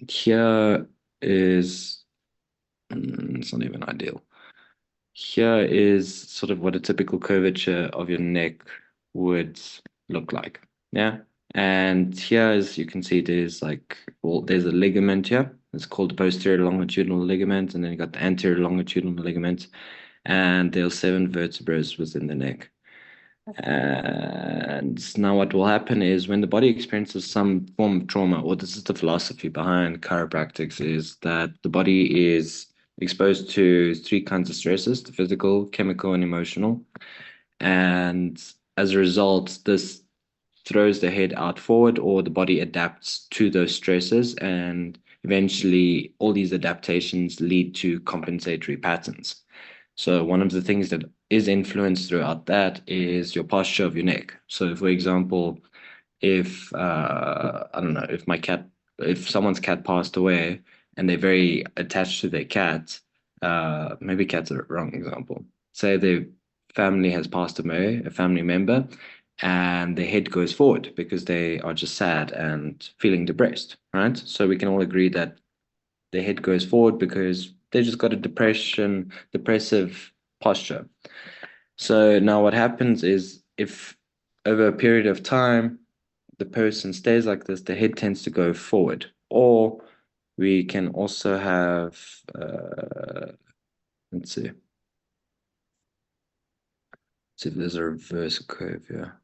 here is, it's not even ideal. Here is sort of what a typical curvature of your neck would look like. Yeah. And here, as you can see, there's like, well, there's a ligament here. It's called the posterior longitudinal ligament, and then you got the anterior longitudinal ligament, and there are seven vertebrae within the neck. And now what will happen is when the body experiences some form of trauma, or this is the philosophy behind chiropractics, is that the body is exposed to three kinds of stresses: the physical, chemical, and emotional. And as a result, this throws the head out forward, or the body adapts to those stresses. And eventually, all these adaptations lead to compensatory patterns. So one of the things that is influenced throughout that is your posture of your neck. So for example, if I don't know, if someone's cat passed away and they're very attached to their cat, maybe cat's a wrong example. Say their family has passed away, a family member, and their head goes forward because they are just sad and feeling depressed, right? So we can all agree that their head goes forward because they just got a depressive posture. So now what happens is if over a period of time the person stays like this, the head tends to go forward. Or we can also have, let's see if there's a reverse curve here.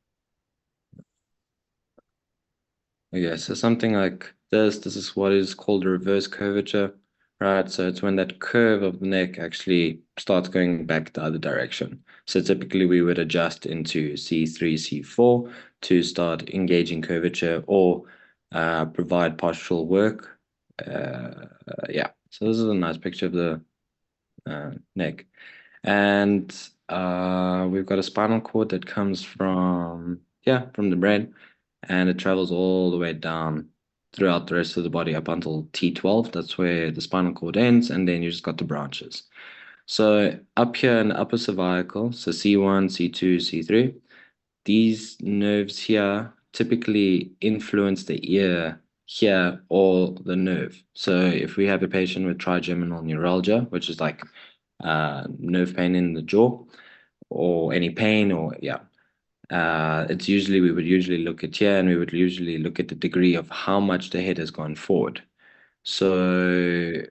Okay, so something like this is what is called a reverse curvature, right? So it's when that curve of the neck actually starts going back the other direction. So typically we would adjust into C3, C4 to start engaging curvature or provide postural work. Yeah, so this is a nice picture of the neck. And we've got a spinal cord that comes from, yeah, from the brain, and it travels all the way down throughout the rest of the body up until T12. That's where the spinal cord ends, and then you just got the branches. So up here in the upper cervical, so C1, C2, C3, these nerves here typically influence the ear here or the nerve. So if we have a patient with trigeminal neuralgia, which is like nerve pain in the jaw or any pain, or yeah, it's usually, we would usually look at here, and we would usually look at the degree of how much the head has gone forward. So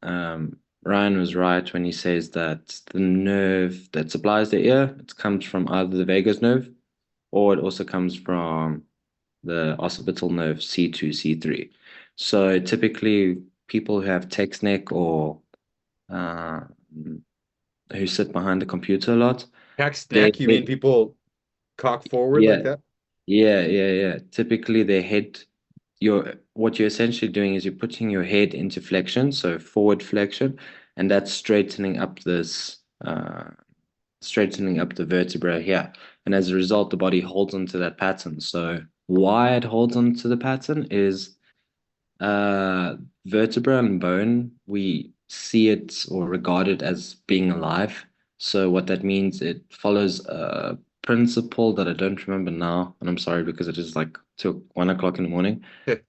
Ryan was right when he says that the nerve that supplies the ear, it comes from either the vagus nerve, or it also comes from the occipital nerve C2, C3. So typically people who have text neck or uh, who sit behind the computer a lot, Hex they, neck, you mean they people cock forward yeah, like that? yeah. Typically their head, what you're essentially doing is you're putting your head into flexion, so forward flexion, and that's straightening up the vertebra here. And as a result, the body holds onto that pattern. So why it holds onto the pattern is uh, vertebra and bone, we see it or regard it as being alive. So what that means, it follows a principle that I don't remember now, and I'm sorry because it is like 1 o'clock in the morning.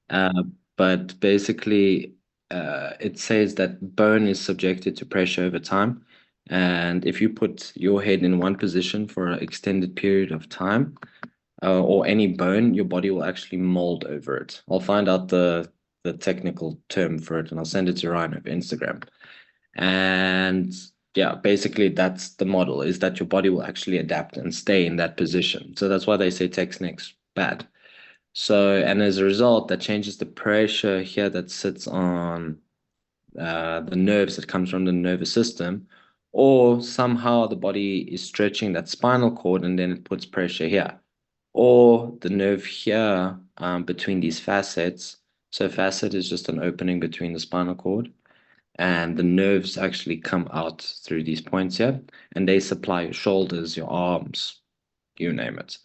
Uh, but basically, it says that bone is subjected to pressure over time. And if you put your head in one position for an extended period of time, or any bone, your body will actually mold over it. I'll find out the technical term for it, and I'll send it to Ryan over Instagram. And yeah, basically that's the model, is that your body will actually adapt and stay in that position. So that's why they say technique's bad. So, and as a result, that changes the pressure here that sits on the nerves that comes from the nervous system, or somehow the body is stretching that spinal cord and then it puts pressure here, or the nerve here between these facets. So facet is just an opening between the spinal cord, and the nerves actually come out through these points here, and they supply your shoulders, your arms, you name it,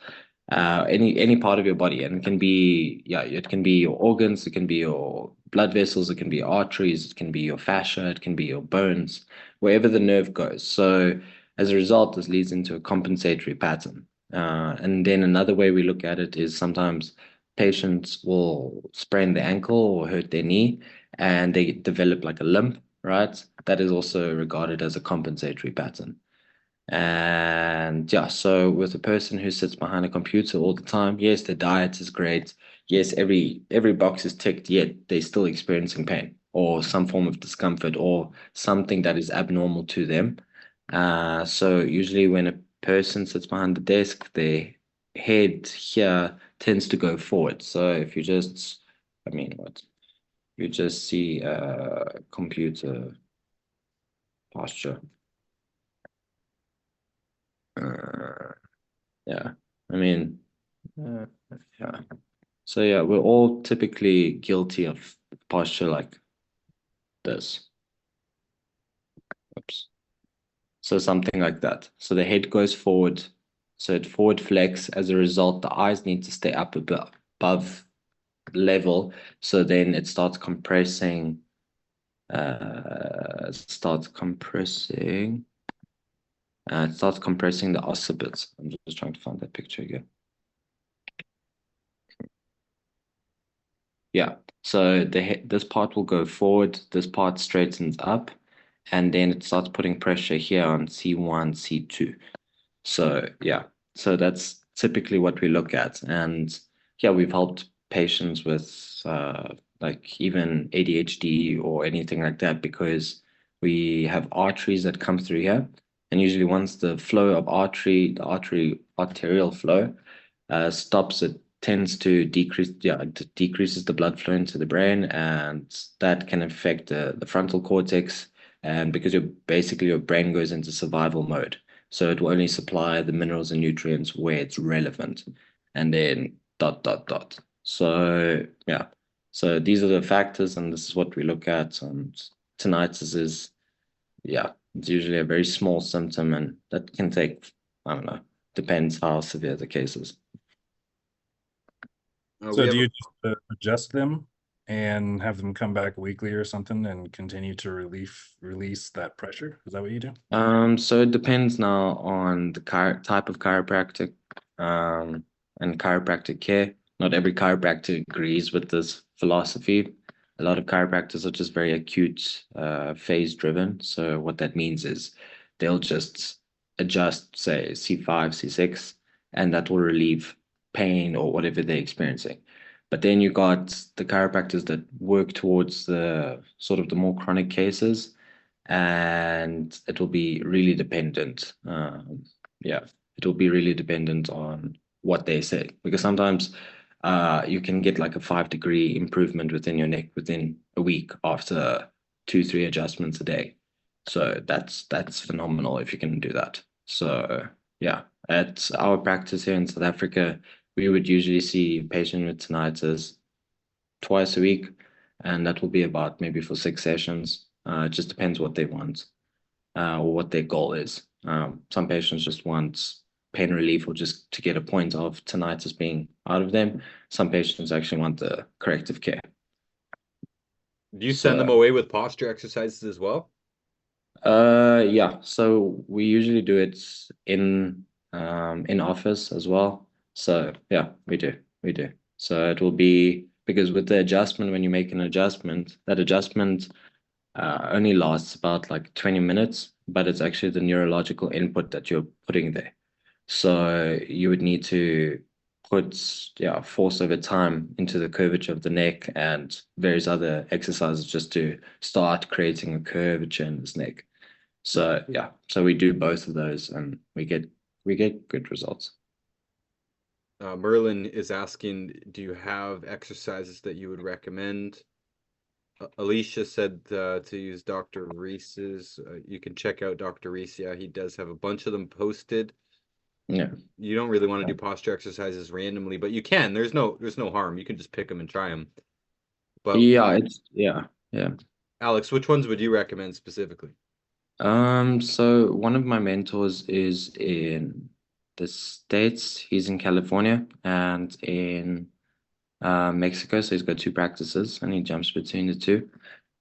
any part of your body. And it can be, yeah, it can be your organs, it can be your blood vessels, it can be arteries, it can be your fascia, it can be your bones, wherever the nerve goes. So as a result, this leads into a compensatory pattern. And then another way we look at it is sometimes patients will sprain their ankle or hurt their knee and they develop like a limp, right? That is also regarded as a compensatory pattern. And yeah, so with a person who sits behind a computer all the time, yes, their diet is great. Yes, every box is ticked, yet they're still experiencing pain or some form of discomfort or something that is abnormal to them. So usually when a person sits behind the desk, their head here tends to go forward. So if you just, I mean, what you just see computer posture. Uh, yeah, I mean, uh, yeah. So yeah, we're all typically guilty of posture like this. Oops. So something like that. So the head goes forward. So it forward flex. As a result, the eyes need to stay up above level. So then it starts compressing. It starts compressing. It starts compressing the occipits. I'm just trying to find that picture again. Yeah. So this part will go forward, this part straightens up, and then it starts putting pressure here on C1, C2. So yeah, so that's typically what we look at. And yeah, we've helped patients with like even ADHD or anything like that because we have arteries that come through here. And usually once the flow of the arterial flow stops, it tends to decrease, yeah, it decreases the blood flow into the brain, and that can affect the frontal cortex. And because your brain goes into survival mode, so it will only supply the minerals and nutrients where it's relevant, and then dot dot dot. So yeah, so these are the factors, and this is what we look at. And tinnitus is, yeah, it's usually a very small symptom, and that can take, I don't know, depends how severe the case is. We So have do a you just adjust them and have them come back weekly or something and continue to release that pressure? Is that what you do? So it depends now on the type of chiropractic um, and chiropractic care. Not every chiropractor agrees with this philosophy. A lot of chiropractors are just very acute, phase driven. So what that means is they'll just adjust, say, C5, C6, and that will relieve pain or whatever they're experiencing. But then you got the chiropractors that work towards the sort of the more chronic cases, and it will be really dependent. Yeah, it will be really dependent on what they say, because sometimes you can get like a 5-degree improvement within your neck within a week after 2, 3 adjustments a day. So that's phenomenal if you can do that. So yeah, at our practice here in South Africa, we would usually see a patient with tinnitus twice a week, and that will be about maybe for 6 sessions. It just depends what they want or what their goal is. Some patients just want pain relief or just to get a point of tinnitus being out of them. Some patients actually want the corrective care. Do you send them So, away with posture exercises as well? yeah. So we usually do it in office as well. So yeah, we do. So it will be because with the adjustment, when you make an adjustment, that adjustment only lasts about like 20 minutes, but it's actually the neurological input that you're putting there. So you would need to put, yeah, force over time into the curvature of the neck and various other exercises just to start creating a curvature in this neck. So yeah, so we do both of those and we get good results. Merlin is asking, do you have exercises that you would recommend? Alicia said to use Dr. Reese's. You can check out Dr. Reese. Yeah, he does have a bunch of them posted. Yeah. You don't really want to do posture exercises randomly, but you can. There's no harm. You can just pick them and try them. But Yeah, yeah. Alex, which ones would you recommend specifically? So one of my mentors is in the States. He's in California and in Mexico. So he's got two practices and he jumps between the two.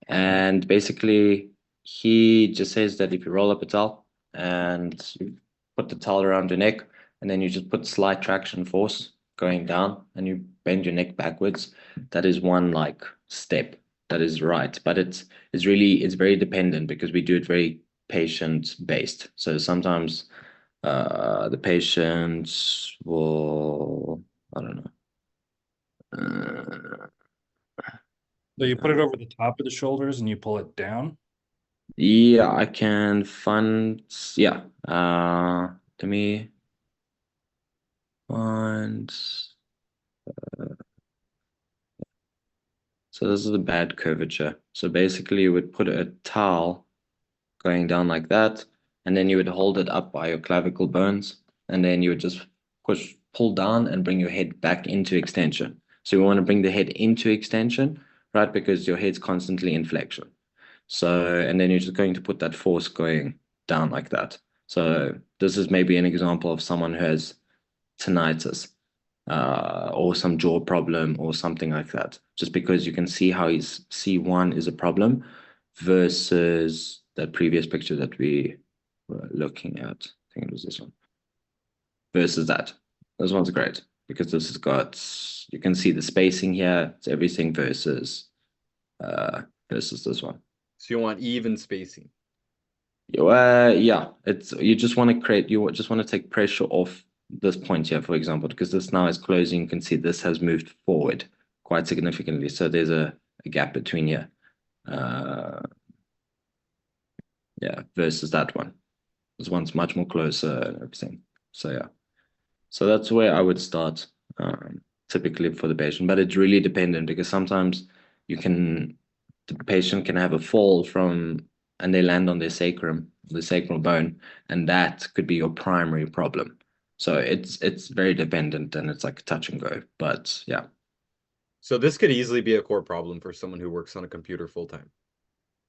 And basically, he just says that if you roll up a towel and you put the towel around your neck, and then you just put slight traction force going down, and you bend your neck backwards, that is one like step that is right. But it's very dependent because we do it very patient based. So sometimes the patient will, I don't know. So you put it over the top of the shoulders and you pull it down. Yeah, I can find, yeah. Let me find. So this is a bad curvature. So basically, you would put a towel going down like that, and then you would hold it up by your clavicle bones, and then you would just pull down and bring your head back into extension. So we want to bring the head into extension, right? Because your head's constantly in flexion. So, and then you're just going to put that force going down like that. So this is maybe an example of someone who has tinnitus, or some jaw problem or something like that. Just because you can see how his C1 is a problem versus that previous picture that we were looking at. I think it was this one. Versus that. This one's great because this has got, you can see the spacing here. It's everything versus this one. So you want even spacing. Yeah, it's you just want to create, you just want to take pressure off this point here, for example, because this now is closing. You can see this has moved forward quite significantly. So there's a gap between here. Yeah, versus that one. This one's much more closer and everything. So yeah. So that's where I would start, typically for the patient, but it's really dependent because sometimes the patient can have a fall and they land on their sacrum, the sacral bone, and that could be your primary problem. So it's very dependent and it's like touch and go. But yeah, So this could easily be a core problem for someone who works on a computer full time.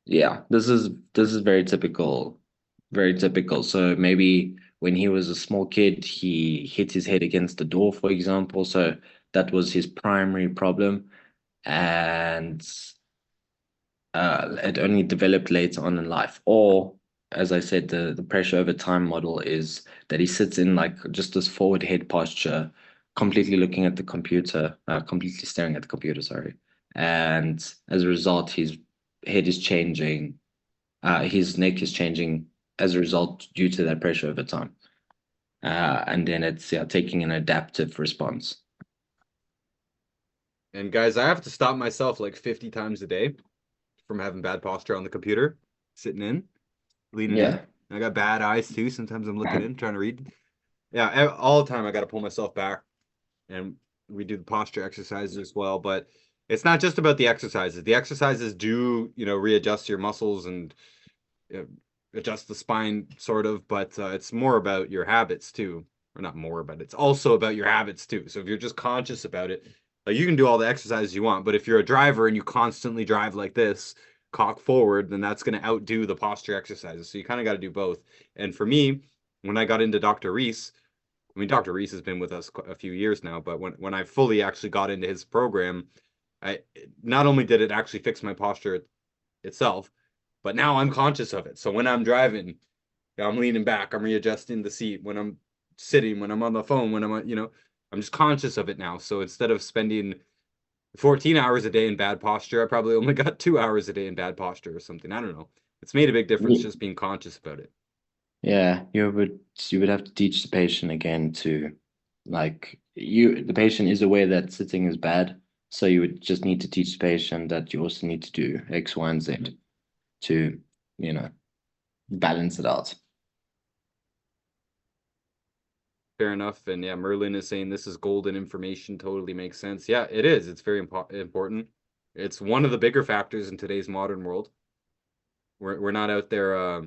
yeah, this is very typical, very typical. So maybe when he was a small kid, he hit his head against the door, for example. So that was his primary problem. And it only developed later on in life. Or, as I said, the pressure over time model is that he sits in like just this forward head posture, completely looking at the computer, completely staring at the computer, sorry. And as a result, his head is changing, his neck is changing as a result due to that pressure over time. And then it's, yeah, taking an adaptive response. And guys, I have to stop myself like 50 times a day from having bad posture on the computer, sitting in, leaning Yeah. in. I got bad eyes too. Sometimes I'm looking in, trying to read. Yeah, all the time I got to pull myself back. And we do the posture exercises as well. But it's not just about the exercises. The exercises do, readjust your muscles and adjust the spine, sort of. But it's more about your habits too. Or not more about it. It's also about your habits too. So if you're just conscious about it, like you can do all the exercises you want. But if you're a driver and you constantly drive like this, cock forward, then that's going to outdo the posture exercises. So you kind of got to do both. And for me, when I got into Dr. Reese, I mean, Dr. Reese has been with us a few years now, but when I fully actually got into his program, I not only did it actually fix my posture itself, but now I'm conscious of it. So when I'm driving, I'm leaning back, I'm readjusting the seat. When I'm sitting, when I'm on the phone, when I'm just conscious of it now. So instead of spending 14 hours a day in bad posture, I probably only got 2 hours a day in bad posture or something. I don't know. It's made a big difference just being conscious about it. Yeah, you would have to teach the patient again to, like, the patient is aware that sitting is bad, so you would just need to teach the patient that you also need to do X, Y, and Z to, you know, balance it out. Fair enough. And yeah, Merlin is saying this is golden information. Totally makes sense. Yeah, it is. It's very important. It's one of the bigger factors in today's modern world. We're not out there,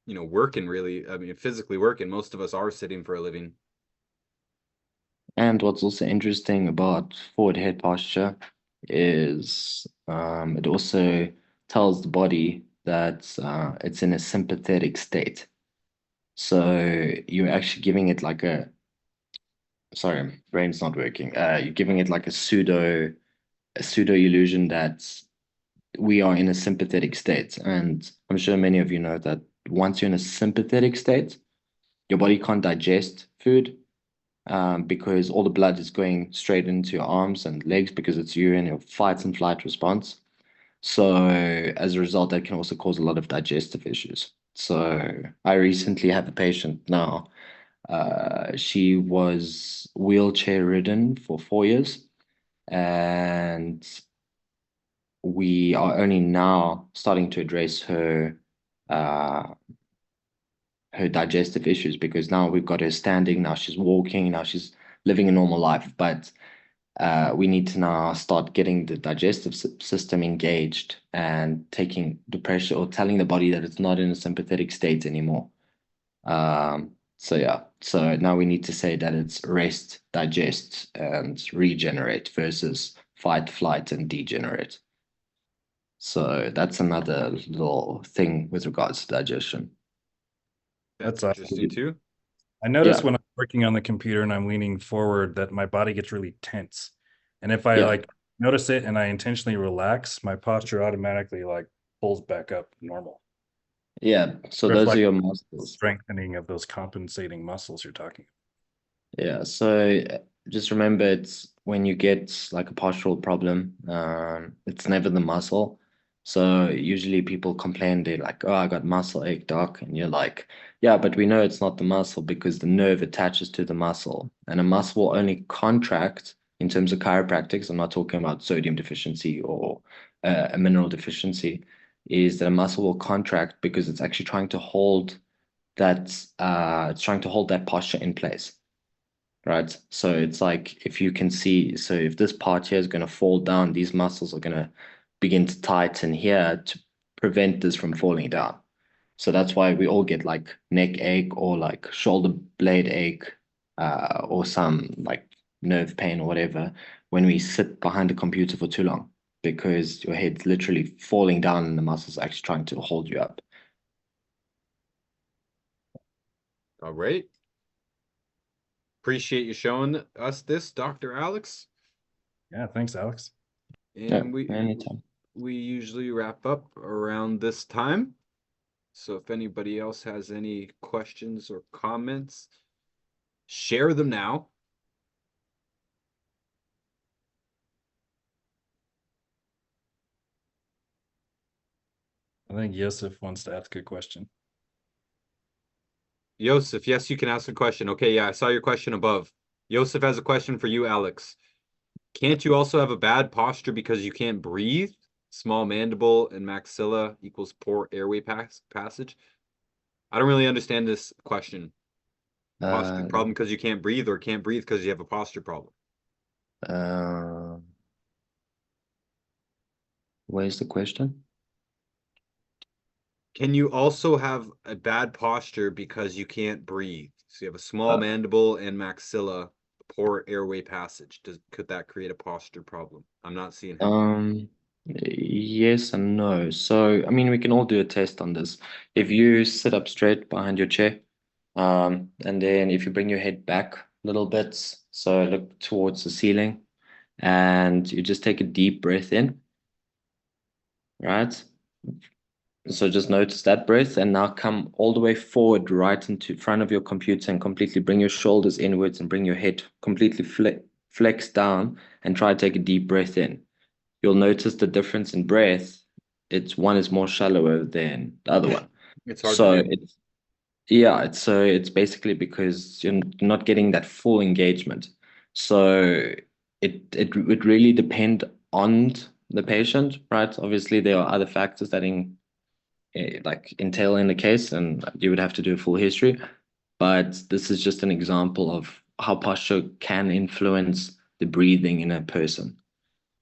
working really. I mean, physically working. Most of us are sitting for a living. And what's also interesting about forward head posture is it also tells the body that it's in a sympathetic state. So you're actually giving it like sorry, brain's not working. You're giving it like a pseudo illusion that we are in a sympathetic state. And I'm sure many of you know that once you're in a sympathetic state, your body can't digest food. because all the blood is going straight into your arms and legs because it's urine, your fight and flight response. So as a result, that can also cause a lot of digestive issues. So I recently have a patient now. She was wheelchair ridden for 4 years, and we are only now starting to address uh, her digestive issues because now we've got her standing, now she's walking, now she's living a normal life. But we need to now start getting the digestive system engaged and taking the pressure or telling the body that it's not in a sympathetic state anymore. So yeah, so now we need to say that it's rest, digest, and regenerate versus fight, flight, and degenerate. So that's another little thing with regards to digestion. That's That's interesting too. I notice Yeah, when I'm working on the computer and I'm leaning forward that my body gets really tense. And if I yeah, like notice it and I intentionally relax, my posture automatically like pulls back up normal. yeah. So those are Reflect your muscles. strengthening of those compensating muscles you're talking. Yeah, so just remember it's when you get like a postural problem, it's never the muscle. So usually people complain, they're like, oh, I got muscle ache, doc. And you're like, yeah, but we know it's not the muscle because the nerve attaches to the muscle. And a muscle will only contract in terms of chiropractics. I'm not talking about sodium deficiency or a mineral deficiency, is that a muscle will contract because it's actually trying to hold it's trying to hold that posture in place. Right. So it's like if you can see, so if this part here is going to fall down, these muscles are going to begin to tighten here to prevent this from falling down. So that's why we all get like neck ache or like shoulder blade ache, or some like nerve pain or whatever when we sit behind a computer for too long because your head's literally falling down and the muscles are actually trying to hold you up. All right. Appreciate you showing us this, Dr. Alex. Yeah, thanks, Alex. Yeah, And anytime. we usually wrap up around this time. So if anybody else has any questions or comments, share them now. I think Yosef wants to ask a question. Yosef, yes, you can ask a question. Okay, yeah, I saw your question above. Yosef has a question for you, Alex. Can't you also have a bad posture because you can't breathe? Small mandible and maxilla equals poor airway passage. I don't really understand this question. Posture Uh, problem because you can't breathe, or can't breathe because you have a posture problem? uh, where's the question? Can you also have a bad posture because you can't breathe? So you have a small Uh, mandible and maxilla, poor airway passage. Could that create a posture problem? I'm not seeing how. yes and no. So, I mean, we can all do a test on this. If you sit up straight behind your chair, and then if you bring your head back a little bit, so look towards the ceiling, and you just take a deep breath in, right? So just notice that breath and now come all the way forward right into front of your computer and completely bring your shoulders inwards and bring your head completely flex down and try to take a deep breath in. You'll notice the difference in breath. It's one is more shallower than the other one. It's hard to So do. it's yeah, it's basically because you're not getting that full engagement. So it would really depend on the patient, right? Obviously, there are other factors that like entail in the case, and you would have to do a full history. But this is just an example of how posture can influence the breathing in a person.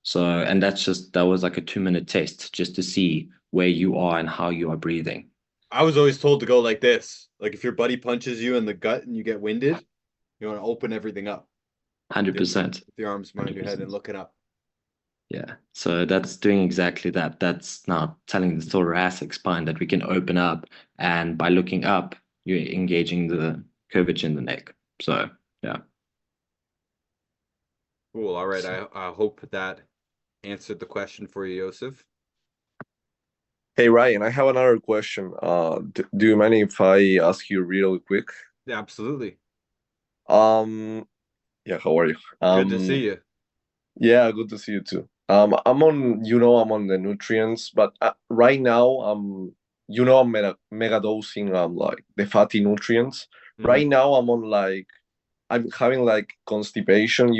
So, and that was like a 2 minute test just to see where you are and how you are breathing. I was always told to go like this. Like if your buddy punches you in the gut and you get winded, you want to open everything up. 100%. With your arms behind your head and 100%. looking up. Yeah. So that's doing exactly that. That's now telling the thoracic spine that we can open up. And by looking up, you're engaging the curvature in the neck. So, yeah. Cool. All right. I hope that answered the question for you, Yosef. Hey Ryan, I have another question. Do you mind if I ask you real quick? Yeah, absolutely. Um, Yeah, how are you? Good to see you. Yeah, good to see you too. I'm on, I'm on the nutrients, but right now, I'm mega dosing, like the fatty nutrients. Mhm. Right now, I'm having like constipation.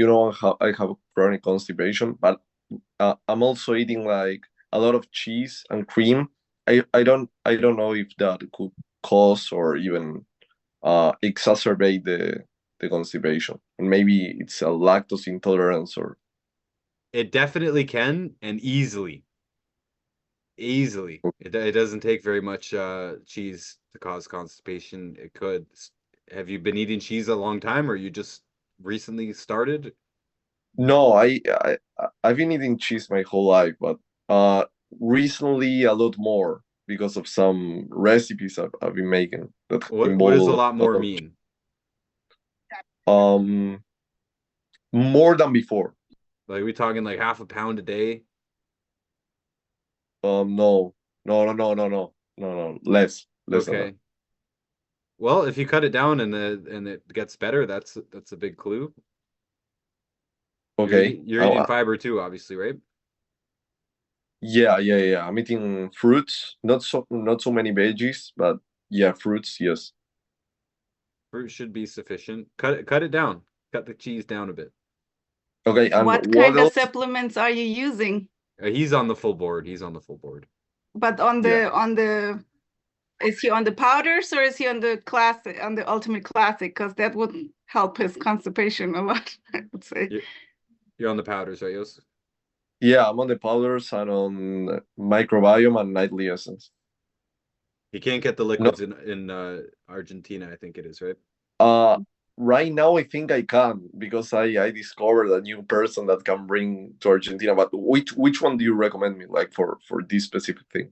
I have chronic constipation, but I'm also eating like a lot of cheese and cream. I don't know if that could cause or even exacerbate the constipation. And maybe it's a lactose intolerance or It definitely can, and easily. Easily. It doesn't take very much cheese to cause constipation. It could. Have you been eating cheese a long time, or you just recently started? no. I've been eating cheese my whole life, but recently a lot more because of some recipes I've been making that What does a involve lot a more lot mean? more than before. Like, we talking like half a pound a day? No, no, less than that. Okay. Well, if you cut it down and it gets better, that's a big clue. You're Okay. eating fiber too, obviously, right? Yeah. I'm eating fruits, not so many veggies, but yeah, fruits, yes. Fruit should be sufficient. Cut it down. Cut the cheese down a bit. Okay, and What what kind of else? supplements are you using? He's on the full board. He's on the full board. But is he on the powders or is he on the classic, on the ultimate classic? Because that would help his constipation a lot, I would say. You're on the powders, right, Yos? Yeah, I'm on the powders and on microbiome and nightly essence. He can't get the No, liquids in Argentina, I think it is, right? uh, right now I think I can because I discovered a new person that can bring to Argentina. But which one do you recommend me, like for this specific thing?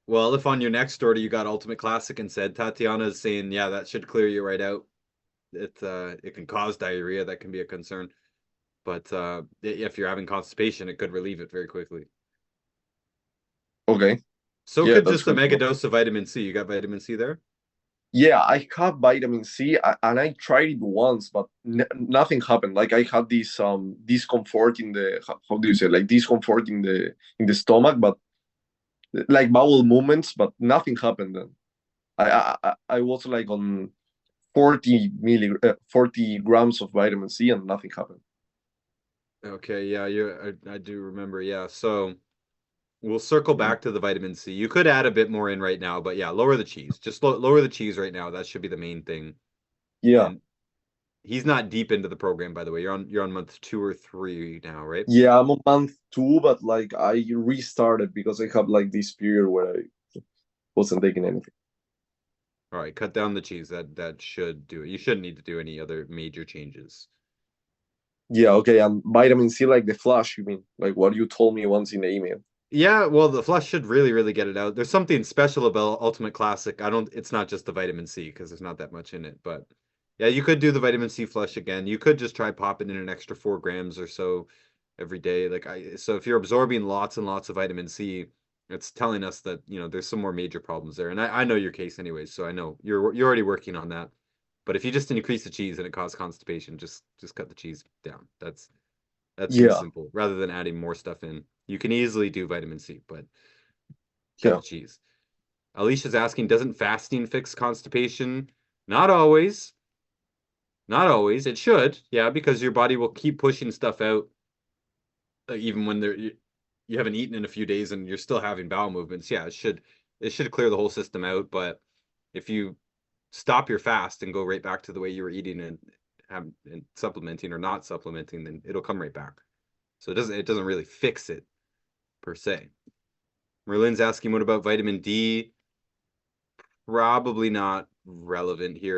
Well, if on your next order you got Ultimate Classic and said Tatiana is saying, yeah, that should clear you right out. It can cause diarrhea, that can be a concern. But if you're having constipation, it could relieve it very quickly. Okay, So yeah, could that's just a good to mega know. dose of vitamin C. You got vitamin C there? Yeah, I have vitamin C, and I tried it once, but nothing happened. Like I had this discomfort in the how do you say, like discomfort in the stomach, but like bowel movements, but nothing happened then. I was like on 40 grams of vitamin C and nothing happened. Okay, yeah, I do remember. Yeah, so we'll circle Mhm. back to the vitamin C. You could add a bit more in right now, but yeah, lower the cheese. Just lower the cheese right now. That should be the main thing. Yeah, And he's not deep into the program, by the way. You're on month 2 or 3 now, right? yeah, I'm on month 2, but like I restarted because I have like this period where I wasn't taking anything. All right, cut down the cheese. That should do it. You shouldn't need to do any other major changes. Yeah, okay, and vitamin C, like the flush, you mean? Like what you told me once in the email. Yeah, well, the flush should really get it out. There's something special about Ultimate Classic. It's not just the vitamin C because there's not that much in it, but yeah, you could do the vitamin C flush again. You could just try popping in an extra 4 grams or so every day. So if you're absorbing lots and lots of vitamin C, it's telling us that, there's some more major problems there. And I know your case anyways, so I know you're already working on that. But if you just increase the cheese and it causes constipation, just cut the cheese down. That seems Yeah, simple rather than adding more stuff in. You can easily do vitamin C, but cut yeah. the cheese. Alicia's asking, doesn't fasting fix constipation? Not always. Not always. It should, yeah, because your body will keep pushing stuff out, even when you haven't eaten in a few days and you're still having bowel movements. Yeah, it should clear the whole system out. But if you stop your fast and go right back to the way you were eating and supplementing or not supplementing, then it'll come right back. So it doesn't really fix it per se. Merlin's asking, what about vitamin D? Probably not relevant here.